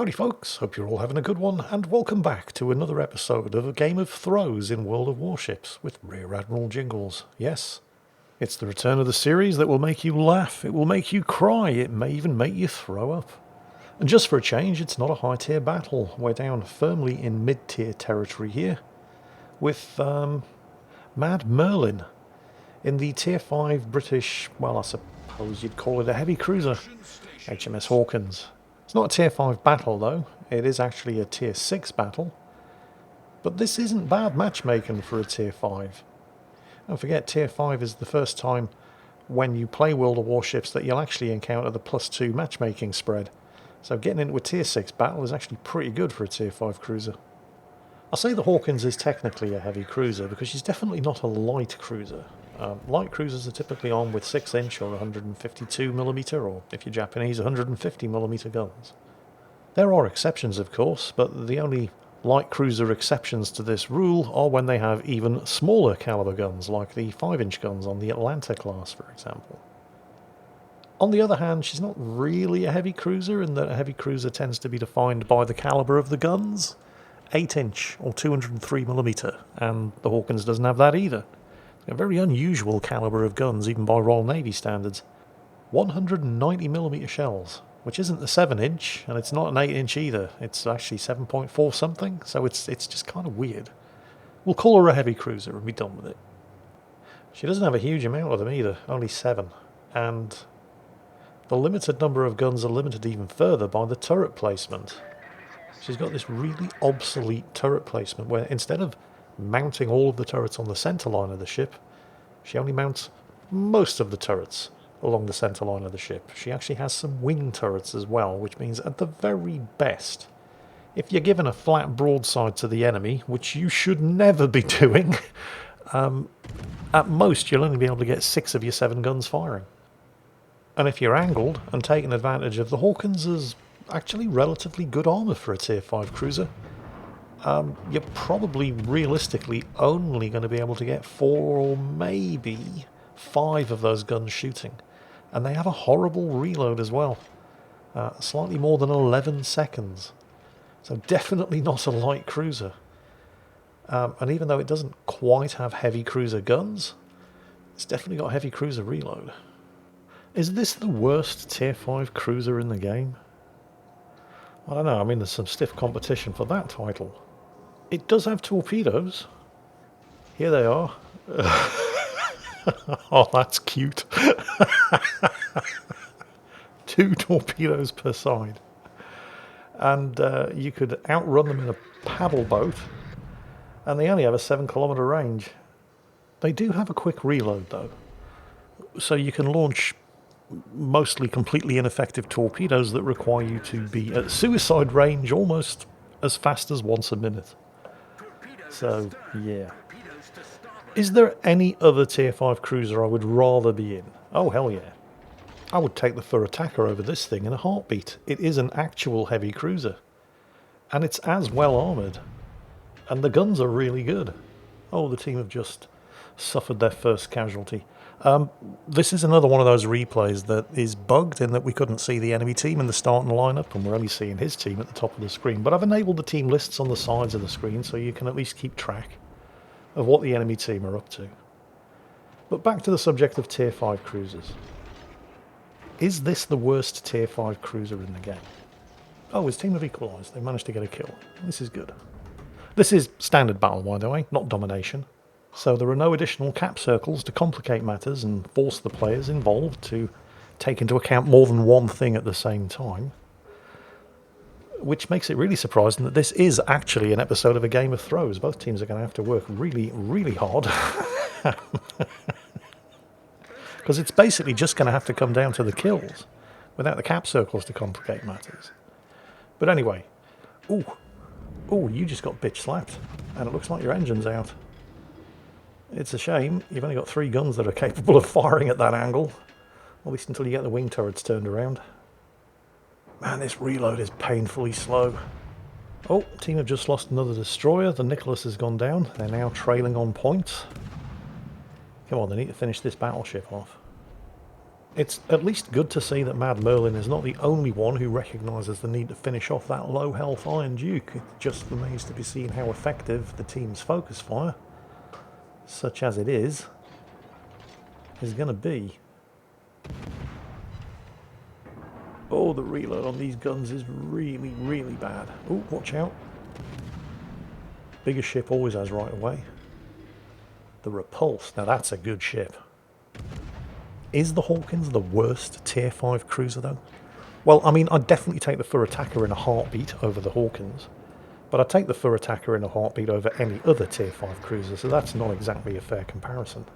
Howdy folks, hope you're all having a good one, and welcome back to another episode of a game of throws in World of Warships with Rear Admiral Jingles. Yes, it's the return of the series that will make you laugh, it will make you cry, it may even make you throw up. And just for a change, it's not a high tier battle, we're down firmly in mid tier territory here, with Mad Merlin in the tier 5 British, well I suppose you'd call it a heavy cruiser, HMS Hawkins. It's not a tier 5 battle though, it is actually a tier 6 battle. But this isn't bad matchmaking for a tier 5. Don't forget, tier 5 is the first time when you play World of Warships that you'll actually encounter the +2 matchmaking spread. So getting into a tier 6 battle is actually pretty good for a tier 5 cruiser. I'll say the Hawkins is technically a heavy cruiser because she's definitely not a light cruiser. Light cruisers are typically armed with 6-inch or 152mm, or if you're Japanese, 150mm guns. There are exceptions, of course, but the only light cruiser exceptions to this rule are when they have even smaller caliber guns, like the 5-inch guns on the Atlanta class, for example. On the other hand, she's not really a heavy cruiser, in that a heavy cruiser tends to be defined by the caliber of the guns. 8-inch or 203mm, and the Hawkins doesn't have that either. A very unusual caliber of guns, even by Royal Navy standards. 190mm shells, which isn't a 7-inch, and it's not an 8-inch either. It's actually 7.4 something, so it's just kind of weird. We'll call her a heavy cruiser and be done with it. She doesn't have a huge amount of them either, only 7, and the limited number of guns are limited even further by the turret placement. She's got this really obsolete turret placement where instead of mounting all of the turrets on the centre line of the ship, she only mounts most of the turrets along the centre line of the ship. She actually has some wing turrets as well, which means at the very best, if you're given a flat broadside to the enemy, which you should never be doing, at most you'll only be able to get 6 of your 7 guns firing. And if you're angled and taking advantage of the Hawkins as actually relatively good armour for a tier 5 cruiser, you're probably realistically only going to be able to get 4 or maybe 5 of those guns shooting. And they have a horrible reload as well. Slightly more than 11 seconds. So definitely not a light cruiser. And even though it doesn't quite have heavy cruiser guns, it's definitely got heavy cruiser reload. Is this the worst tier 5 cruiser in the game? I don't know, I mean there's some stiff competition for that title. It does have torpedoes. Here they are. Oh, that's cute. 2 torpedoes per side. And you could outrun them in a paddle boat. And they only have a 7-kilometre range. They do have a quick reload though. So you can launch mostly completely ineffective torpedoes that require you to be at suicide range almost as fast as once a minute. So, yeah. Is there any other tier 5 cruiser I would rather be in? Oh, hell yeah. I would take the Fur Attacker over this thing in a heartbeat. It is an actual heavy cruiser. And it's as well armoured. And the guns are really good. Oh, the team have just suffered their first casualty. This is another one of those replays that is bugged in that we couldn't see the enemy team in the starting lineup, and we're only seeing his team at the top of the screen. But I've enabled the team lists on the sides of the screen so you can at least keep track of what the enemy team are up to. But back to the subject of tier 5 cruisers. Is this the worst tier 5 cruiser in the game? Oh, his team have equalised. They managed to get a kill. This is good. This is standard battle, by the way, not domination. So there are no additional cap circles to complicate matters and force the players involved to take into account more than one thing at the same time. Which makes it really surprising that this is actually an episode of a game of throws. Both teams are going to have to work really, really hard. Because it's basically just going to have to come down to the kills without the cap circles to complicate matters. But anyway, ooh, you just got bitch slapped and it looks like your engine's out. It's a shame, you've only got 3 guns that are capable of firing at that angle. At least until you get the wing turrets turned around. Man, this reload is painfully slow. Oh, team have just lost another destroyer. The Nicholas has gone down. They're now trailing on points. Come on, they need to finish this battleship off. It's at least good to see that Mad Merlin is not the only one who recognises the need to finish off that low health Iron Duke. It just remains to be seen how effective the team's focus fire, such as it is going to be. Oh, the reload on these guns is really, really bad. Oh, watch out. Bigger ship always has right away. The Repulse, now that's a good ship. Is the Hawkins the worst tier 5 cruiser though? Well, I mean, I'd definitely take the Fur Attacker in a heartbeat over the Hawkins, but I'd take the Fur Attacker in a heartbeat over any other tier 5 cruiser, so that's not exactly a fair comparison.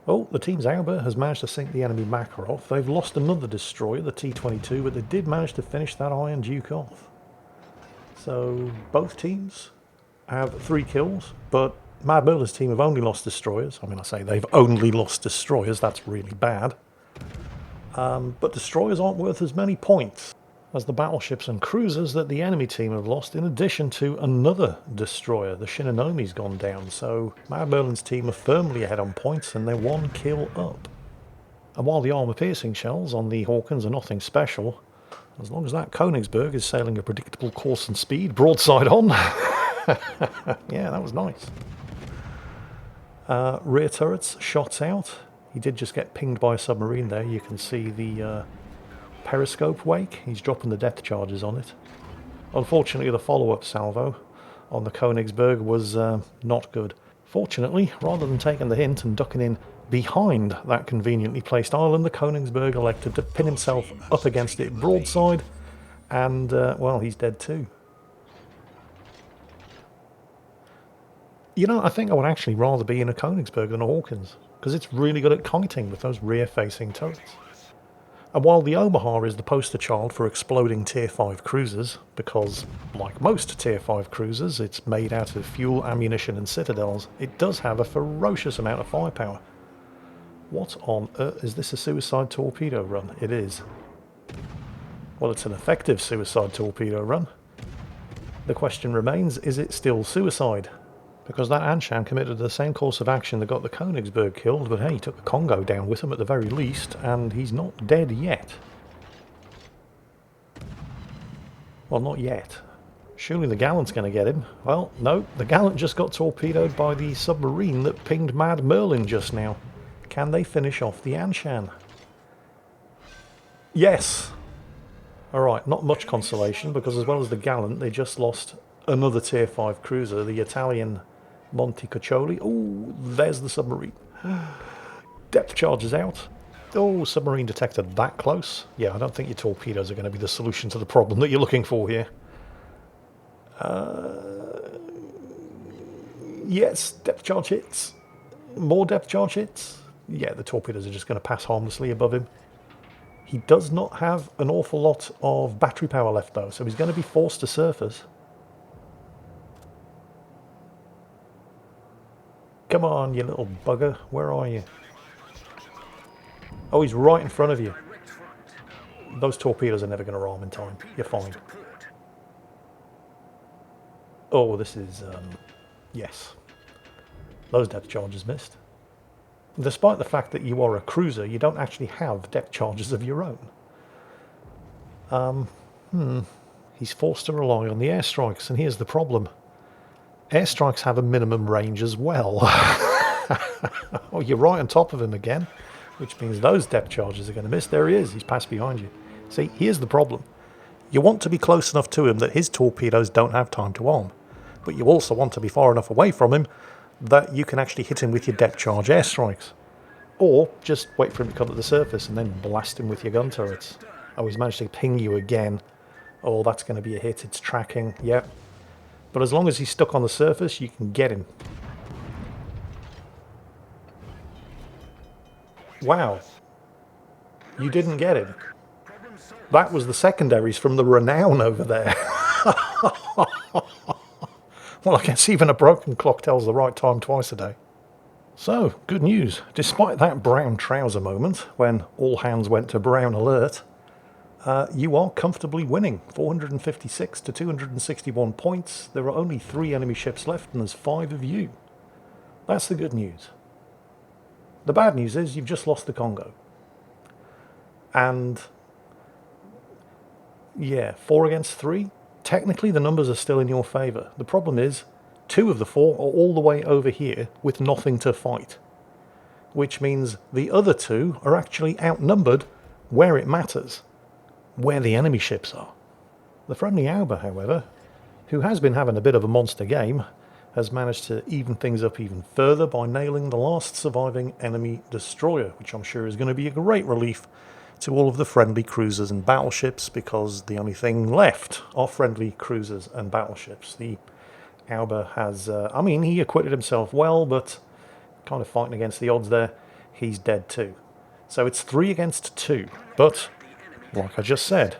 Oh, the team's Auber has managed to sink the enemy Makarov. They've lost another destroyer, the T-22, but they did manage to finish that Iron Duke off. So both teams have 3 kills, but Mad Merlin's team have only lost destroyers. I mean, I say they've only lost destroyers, that's really bad. But destroyers aren't worth as many points as the battleships and cruisers that the enemy team have lost, in addition to another destroyer. The Shinonomi's gone down, so Mad Merlin's team are firmly ahead on points and they're 1 kill up. And while the armour-piercing shells on the Hawkins are nothing special, as long as that Königsberg is sailing a predictable course and speed, broadside on. Yeah, that was nice. Rear turrets, shots out. He did just get pinged by a submarine there. You can see the periscope wake. He's dropping the depth charges on it. Unfortunately, the follow-up salvo on the Königsberg was not good. Fortunately, rather than taking the hint and ducking in behind that conveniently placed island, the Königsberg elected to pin himself up against it broadside, and, well, he's dead too. You know, I think I would actually rather be in a Königsberg than a Hawkins, because it's really good at kiting with those rear-facing turrets. And while the Omaha is the poster child for exploding Tier 5 cruisers, because, like most Tier 5 cruisers, it's made out of fuel, ammunition and citadels, it does have a ferocious amount of firepower. What on earth? Is this a suicide torpedo run? It is. Well, it's an effective suicide torpedo run. The question remains, is it still suicide? Because that Anshan committed the same course of action that got the Königsberg killed, but hey, he took the Congo down with him at the very least, and he's not dead yet. Well, not yet. Surely the Gallant's going to get him. Well, no, the Gallant just got torpedoed by the submarine that pinged Mad Merlin just now. Can they finish off the Anshan? Yes! Alright, not much consolation, because as well as the Gallant, they just lost another Tier 5 cruiser, the Italian Montecuccoli. Oh, there's the submarine. Depth charges out. Oh, submarine detected that close. Yeah, I don't think your torpedoes are going to be the solution to the problem that you're looking for here. Yes, depth charge hits. More depth charge hits. Yeah, the torpedoes are just going to pass harmlessly above him. He does not have an awful lot of battery power left though, so he's going to be forced to surface. Come on, you little bugger. Where are you? Oh, he's right in front of you. Those torpedoes are never going to ram in time. You're fine. Oh, this is... yes. Those depth charges missed. Despite the fact that you are a cruiser, you don't actually have depth charges of your own. He's forced to rely on the airstrikes, and here's the problem. Airstrikes have a minimum range as well. Oh, you're right on top of him again, which means those depth charges are going to miss. There he is. He's passed behind you. See, here's the problem. You want to be close enough to him that his torpedoes don't have time to arm, but you also want to be far enough away from him that you can actually hit him with your depth charge airstrikes. Or just wait for him to come to the surface and then blast him with your gun turrets. Oh, he's managed to ping you again. Oh, that's going to be a hit. It's tracking. Yep. But as long as he's stuck on the surface, you can get him. Wow. You didn't get him. That was the secondaries from the Renown over there. Well, I guess even a broken clock tells the right time twice a day. So, good news. Despite that brown trouser moment, when all hands went to brown alert, you are comfortably winning. 456 to 261 points. There are only 3 enemy ships left and there's 5 of you. That's the good news. The bad news is you've just lost the Congo. And yeah, 4 against 3. Technically, the numbers are still in your favour. The problem is, 2 of the 4 are all the way over here with nothing to fight. Which means the other 2 are actually outnumbered where it matters, where the enemy ships are. The friendly Auber, however, who has been having a bit of a monster game, has managed to even things up even further by nailing the last surviving enemy destroyer, which I'm sure is going to be a great relief to all of the friendly cruisers and battleships, because the only thing left are friendly cruisers and battleships. The Auber has, I mean, he acquitted himself well, but kind of fighting against the odds there, he's dead too. So it's 3 against 2, but like I just said,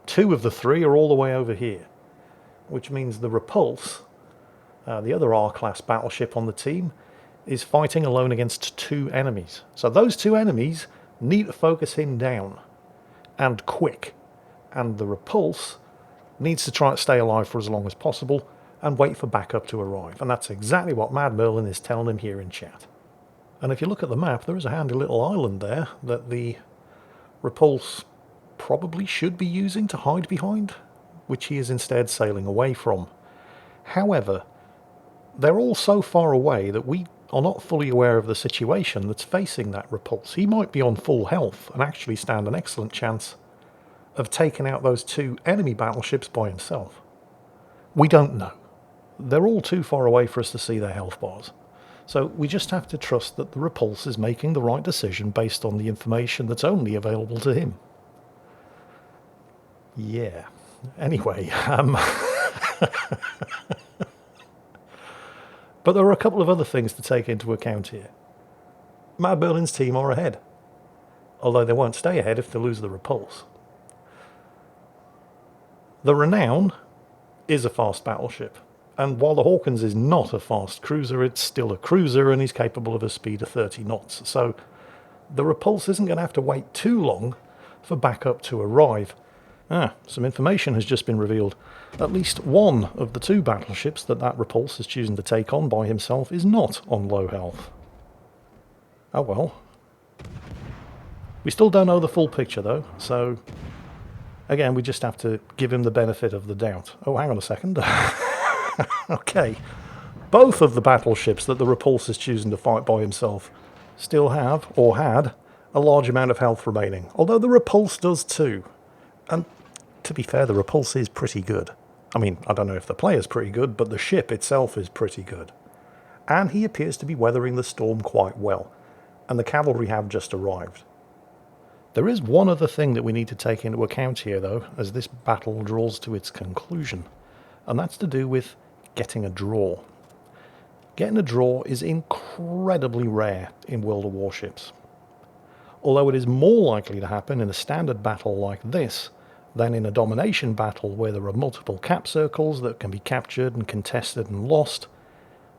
2 of the 3 are all the way over here, which means the Repulse, the other R-class battleship on the team, is fighting alone against 2 enemies. So those 2 enemies need to focus him down, and quick. And the Repulse needs to try to stay alive for as long as possible and wait for backup to arrive. And that's exactly what Mad Merlin is telling him here in chat. And if you look at the map, there is a handy little island there that the Repulse probably should be using to hide behind, which he is instead sailing away from. However, they're all so far away that we are not fully aware of the situation that's facing that Repulse. He might be on full health and actually stand an excellent chance of taking out those 2 enemy battleships by himself. We don't know. They're all too far away for us to see their health bars. So we just have to trust that the Repulse is making the right decision based on the information that's only available to him. Yeah. Anyway, but there are a couple of other things to take into account here. Mad Merlin's team are ahead, although they won't stay ahead if they lose the Repulse. The Renown is a fast battleship, and while the Hawkins is not a fast cruiser, it's still a cruiser and is capable of a speed of 30 knots. So the Repulse isn't going to have to wait too long for backup to arrive. Some information has just been revealed. At least one of the 2 battleships that Repulse is choosing to take on by himself is not on low health. Oh well. We still don't know the full picture though, so again, we just have to give him the benefit of the doubt. Oh, hang on a second. Okay. Both of the battleships that the Repulse is choosing to fight by himself still have, or had, a large amount of health remaining. Although the Repulse does too. And to be fair, the Repulse is pretty good. I mean, I don't know if the player's pretty good, but the ship itself is pretty good. And he appears to be weathering the storm quite well. And the cavalry have just arrived. There is one other thing that we need to take into account here, though, as this battle draws to its conclusion. And that's to do with getting a draw. Getting a draw is incredibly rare in World of Warships. Although it is more likely to happen in a standard battle like this than in a domination battle where there are multiple cap circles that can be captured and contested and lost,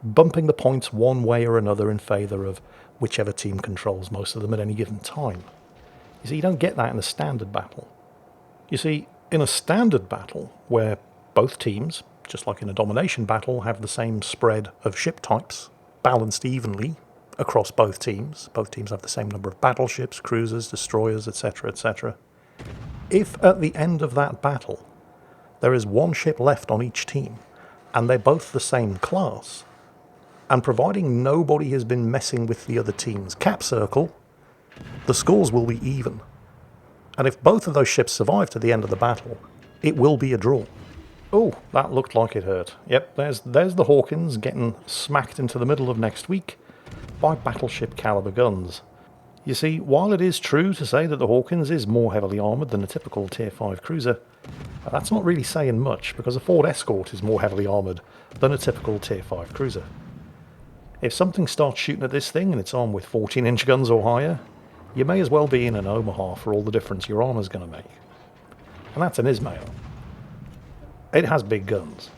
bumping the points one way or another in favour of whichever team controls most of them at any given time. You see, you don't get that in a standard battle. You see, in a standard battle where both teams, just like in a domination battle, have the same spread of ship types, balanced evenly across both teams have the same number of battleships, cruisers, destroyers, etc., etc. If at the end of that battle there is 1 ship left on each team, and they're both the same class, and providing nobody has been messing with the other team's cap circle, the scores will be even. And if both of those ships survive to the end of the battle, it will be a draw. Oh, that looked like it hurt. Yep, there's the Hawkins getting smacked into the middle of next week by battleship caliber guns. You see, while it is true to say that the Hawkins is more heavily armoured than a typical Tier 5 cruiser, that's not really saying much, because a Ford Escort is more heavily armoured than a typical Tier 5 cruiser. If something starts shooting at this thing and it's armed with 14-inch guns or higher, you may as well be in an Omaha for all the difference your armour's going to make. And that's an Ismail. It has big guns.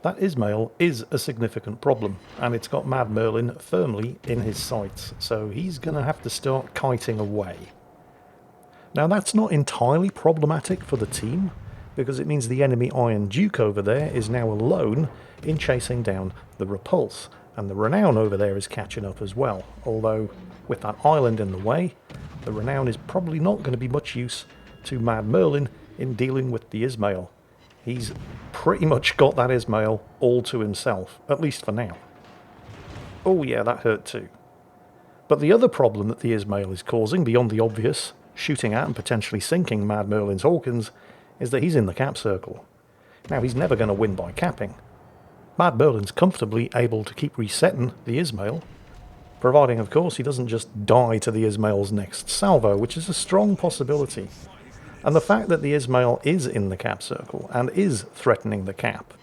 That Ismail is a significant problem, and it's got Mad Merlin firmly in his sights, so he's going to have to start kiting away. Now that's not entirely problematic for the team, because it means the enemy Iron Duke over there is now alone in chasing down the Repulse, and the Renown over there is catching up as well, although with that island in the way, the Renown is probably not going to be much use to Mad Merlin in dealing with the Ismail. He's pretty much got that Ismail all to himself, at least for now. Oh yeah, that hurt too. But the other problem that the Ismail is causing, beyond the obvious, shooting at and potentially sinking Mad Merlin's Hawkins, is that he's in the cap circle. Now, he's never going to win by capping. Mad Merlin's comfortably able to keep resetting the Ismail, providing, of course, he doesn't just die to the Ismail's next salvo, which is a strong possibility. And the fact that the Ismail is in the cap circle and is threatening the cap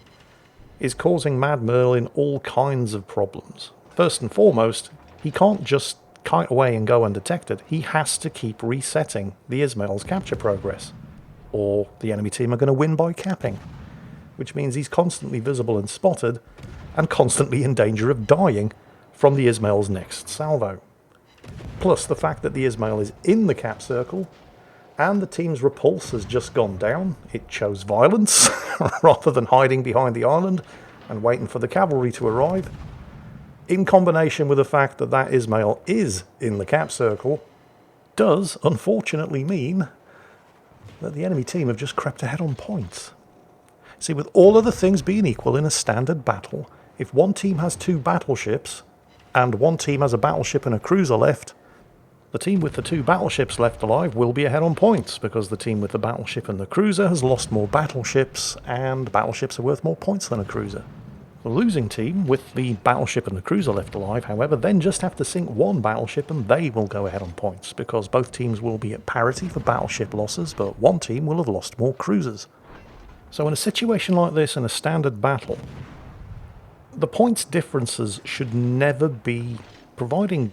is causing Mad Merlin all kinds of problems. First and foremost, he can't just kite away and go undetected. He has to keep resetting the Ismail's capture progress, or the enemy team are going to win by capping, which means he's constantly visible and spotted, and constantly in danger of dying from the Ismail's next salvo. Plus the fact that the Ismail is in the cap circle, and the team's repulse has just gone down. It chose violence, rather than hiding behind the island and waiting for the cavalry to arrive. In combination with the fact that that Ismail is in the cap circle, does unfortunately mean that the enemy team have just crept ahead on points. See, with all other things being equal in a standard battle, if one team has 2 battleships, and one team has a battleship and a cruiser left, the team with the 2 battleships left alive will be ahead on points, because the team with the battleship and the cruiser has lost more battleships, and battleships are worth more points than a cruiser. The losing team with the battleship and the cruiser left alive, however, then just have to sink one battleship and they will go ahead on points, because both teams will be at parity for battleship losses, but one team will have lost more cruisers. So in a situation like this, in a standard battle, the points differences should never be, providing,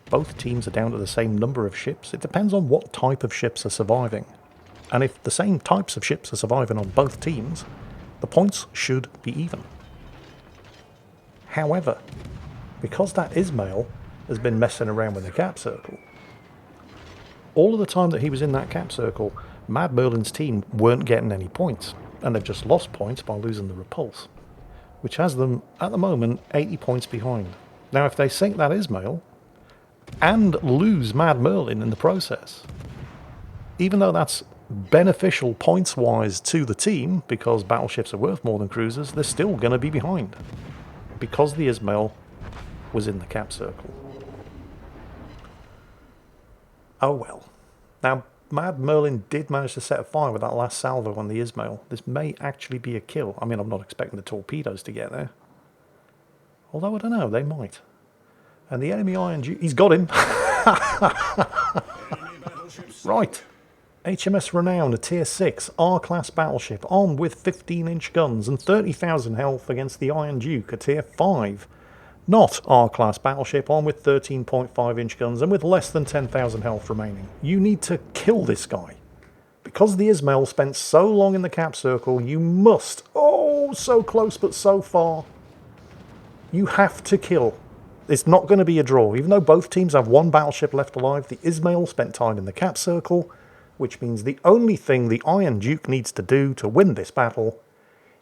both teams are down to the same number of ships. It depends on what type of ships are surviving. And if the same types of ships are surviving on both teams, the points should be even. However, because that Ismail has been messing around with the cap circle, all of the time that he was in that cap circle, Mad Merlin's team weren't getting any points, and they've just lost points by losing the repulse, which has them, at the moment, 80 points behind. Now, if they sink that Ismail, and lose Mad Merlin in the process, even though that's beneficial points-wise to the team, because battleships are worth more than cruisers, they're still going to be behind, because the Ismail was in the cap circle. Oh well. Now, Mad Merlin did manage to set a fire with that last salvo on the Ismail. This may actually be a kill. I mean, I'm not expecting the torpedoes to get there. Although, I don't know, they might. And the enemy ING... He's got him! Right. HMS Renown, a Tier 6 R-class battleship, armed with 15-inch guns and 30,000 health against the Iron Duke, a Tier 5. Not R-class battleship, armed with 13.5-inch guns and with less than 10,000 health remaining. You need to kill this guy. Because the Ismail spent so long in the cap circle, you must, oh, so close but so far, you have to kill. It's not going to be a draw. Even though both teams have one battleship left alive, the Ismail spent time in the cap circle, which means the only thing the Iron Duke needs to do to win this battle,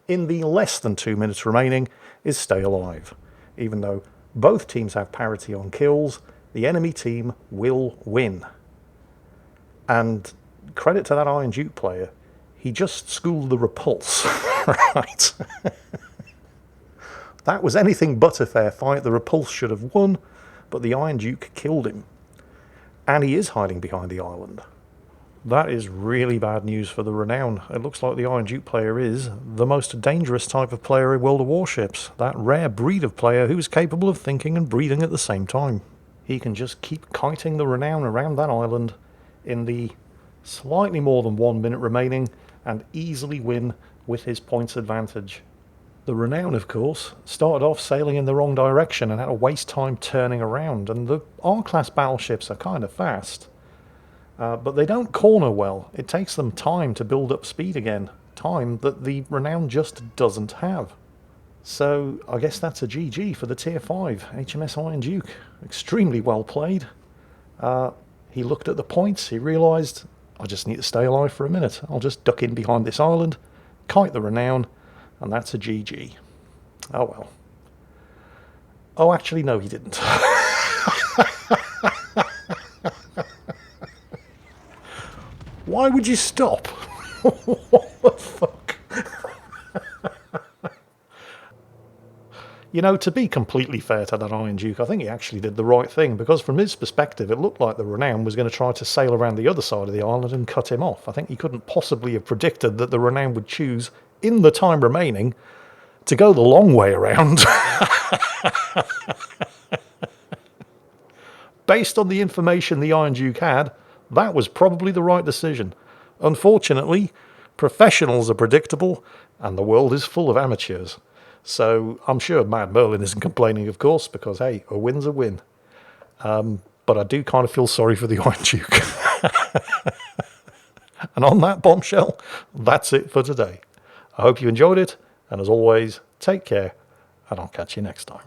in the less than 2 minutes remaining, is stay alive. Even though both teams have parity on kills, the enemy team will win. And credit to that Iron Duke player, he just schooled the repulse, right? That was anything but a fair fight. The repulse should have won, but the Iron Duke killed him. And he is hiding behind the island. That is really bad news for the Renown. It looks like the Iron Duke player is the most dangerous type of player in World of Warships. That rare breed of player who is capable of thinking and breathing at the same time. He can just keep kiting the Renown around that island in the slightly more than 1 minute remaining and easily win with his points advantage. The Renown, of course, started off sailing in the wrong direction and had to waste time turning around, and the R-class battleships are kind of fast. But they don't corner well. It takes them time to build up speed again. Time that the Renown just doesn't have. So I guess that's a GG for the Tier 5 HMS Iron Duke. Extremely well played. He looked at the points. He realised, I just need to stay alive for a minute. I'll just duck in behind this island, kite the Renown, and that's a GG. Oh well. Oh, actually, no, he didn't. Why would you stop? What the fuck? You know, to be completely fair to that Iron Duke, I think he actually did the right thing, because from his perspective, it looked like the Renown was going to try to sail around the other side of the island and cut him off. I think he couldn't possibly have predicted that the Renown would choose, in the time remaining, to go the long way around. Based on the information the Iron Duke had, that was probably the right decision. Unfortunately, professionals are predictable, and the world is full of amateurs. So I'm sure Mad Merlin isn't complaining, of course, because, hey, a win's a win. But I do kind of feel sorry for the Iron Duke. And on that bombshell, that's it for today. I hope you enjoyed it, and as always, take care, and I'll catch you next time.